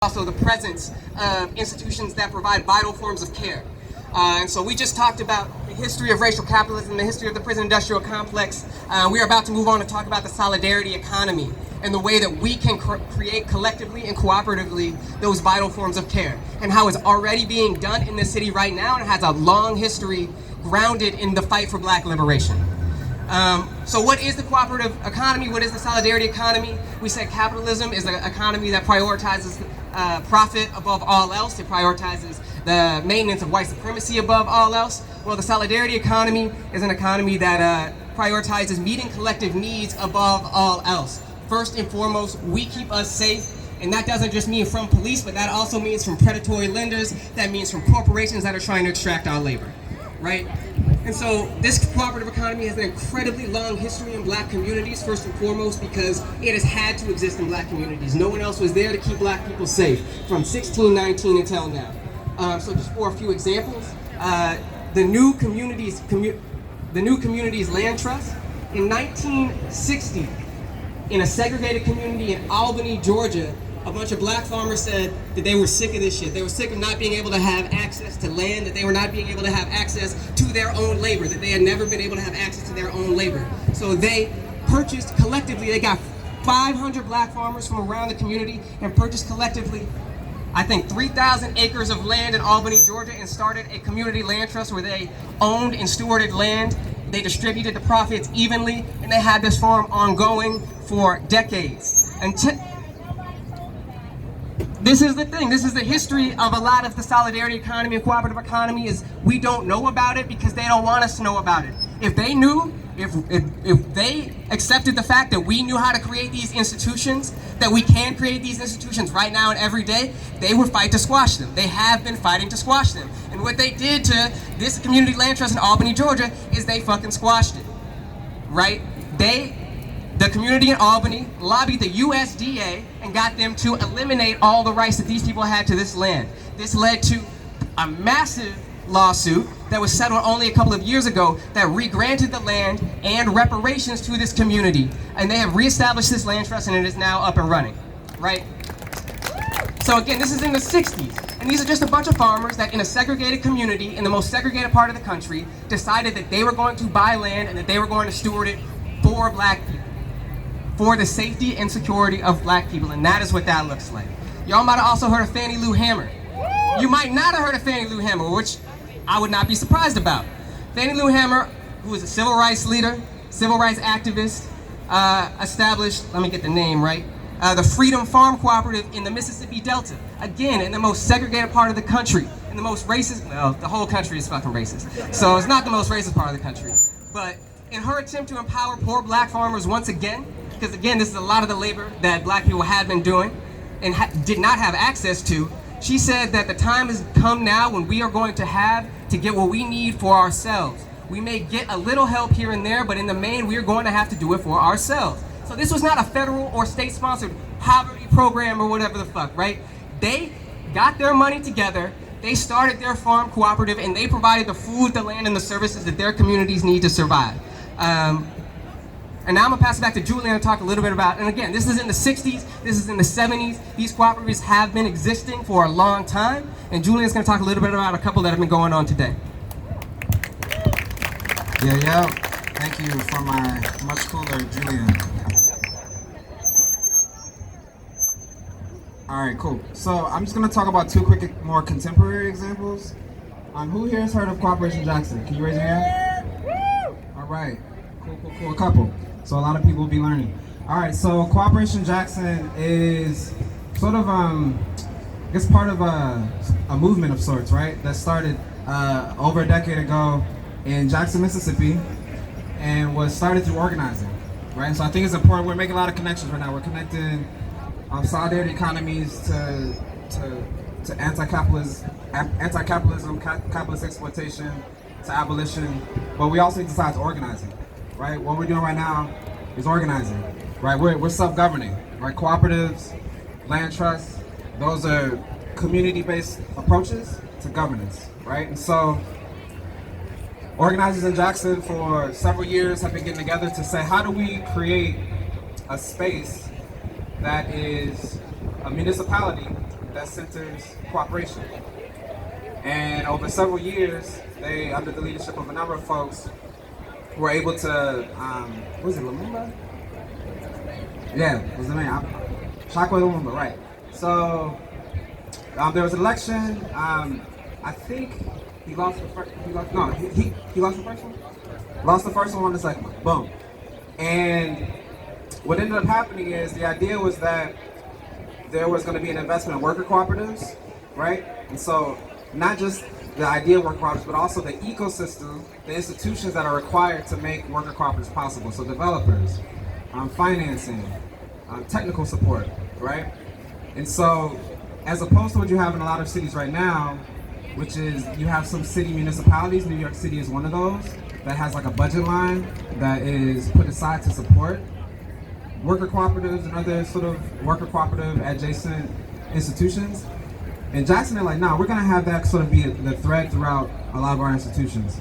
Also the presence of institutions that provide vital forms of care. And so we just talked about the history of racial capitalism, the history of the prison industrial complex. We are about to move on to talk about the solidarity economy and the way that we can create collectively and cooperatively those vital forms of care, and how it's already being done in this city right now and has a long history grounded in the fight for Black liberation. So what is the cooperative economy? What is the solidarity economy? We said capitalism is an economy that prioritizes profit above all else. It prioritizes the maintenance of white supremacy above all else. Well, the solidarity economy is an economy that prioritizes meeting collective needs above all else. First and foremost, we keep us safe. And that doesn't just mean from police, but that also means from predatory lenders. That means from corporations that are trying to extract our labor, right? And so this cooperative economy has an incredibly long history in Black communities, first and foremost because it has had to exist in Black communities. No one else was there to keep Black people safe from 1619 until now. So just for a few examples, the New Communities Land Trust in 1960, in a segregated community in Albany, Georgia, a bunch of Black farmers said that they were sick of this shit. They were sick of not being able to have access to land, that they were not being able to have access to their own labor, that they had never been able to have access to their own labor. So they purchased collectively, they got 500 Black farmers from around the community and purchased collectively, I think 3,000 acres of land in Albany, Georgia, and started a community land trust where they owned and stewarded land. They distributed the profits evenly, and they had this farm ongoing for decades. This is the thing, this is the history of a lot of the solidarity economy and cooperative economy is we don't know about it because they don't want us to know about it. If they knew, if they accepted the fact that we knew how to create these institutions, that we can create these institutions right now and every day, they would fight to squash them. They have been fighting to squash them. And what they did to this community land trust in Albany, Georgia, is they fucking squashed it, right? The community in Albany lobbied the USDA and got them to eliminate all the rights that these people had to this land. This led to a massive lawsuit that was settled only a couple of years ago that re-granted the land and reparations to this community. And they have reestablished this land trust and it is now up and running, right? So again, this is in the 60s. And these are just a bunch of farmers that in a segregated community, in the most segregated part of the country, decided that they were going to buy land and that they were going to steward it for Black people, for the safety and security of Black people, and that is what that looks like. Y'all might have also heard of Fannie Lou Hamer. You might not have heard of Fannie Lou Hamer, which I would not be surprised about. Fannie Lou Hamer, who is a civil rights leader, civil rights activist, established, let me get the name right, the Freedom Farm Cooperative in the Mississippi Delta. Again, in the most segregated part of the country, in the most racist, well, the whole country is fucking racist. So it's not the most racist part of the country. But in her attempt to empower poor Black farmers once again, because again, this is a lot of the labor that Black people had been doing and did not have access to, she said that the time has come now when we are going to have to get what we need for ourselves. We may get a little help here and there, but in the main, we are going to have to do it for ourselves. So this was not a federal or state-sponsored poverty program or whatever the fuck, right? They got their money together, they started their farm cooperative, and they provided the food, the land, and the services that their communities need to survive. And now I'm gonna pass it back to Julian to talk a little bit about, and again, this is in the 60s, this is in the 70s. These cooperatives have been existing for a long time, and Julian's gonna talk a little bit about a couple that have been going on today. Yeah. Thank you for my much cooler Julian. All right, cool. So I'm just gonna talk about two quick, more contemporary examples. Who here has heard of Cooperation Jackson? Can you raise your hand? All right, cool, a couple. So a lot of people will be learning. All right, so Cooperation Jackson is sort of, it's part of a movement of sorts, right? That started over a decade ago in Jackson, Mississippi, and was started through organizing, right? So I think it's important. We're making a lot of connections right now. We're connecting solidarity economies to anti-capitalism, capitalist exploitation, to abolition, but we also need to decide to organizing, right? What we're doing right now is organizing, right? We're self-governing, right? Cooperatives, land trusts, those are community-based approaches to governance, right? And so organizers in Jackson for several years have been getting together to say, how do we create a space that is a municipality that centers cooperation. And over several years, they, under the leadership of a number of folks, were able to, what was it, Lumumba? Yeah, was the name. Chakwe Lumumba, right. So, there was an election. I think he lost the first, he lost the first one? Lost the first one, won the second one. Boom. And what ended up happening is the idea was that there was going to be an investment in worker cooperatives, right? And so not just the idea of worker cooperatives, but also the ecosystem, the institutions that are required to make worker cooperatives possible. So developers, financing, technical support, right? And so as opposed to what you have in a lot of cities right now, which is you have some city municipalities, New York City is one of those, that has like a budget line that is put aside to support worker cooperatives and other sort of worker cooperative adjacent institutions. In Jackson, they're like, nah, we're gonna have that sort of be the thread throughout a lot of our institutions.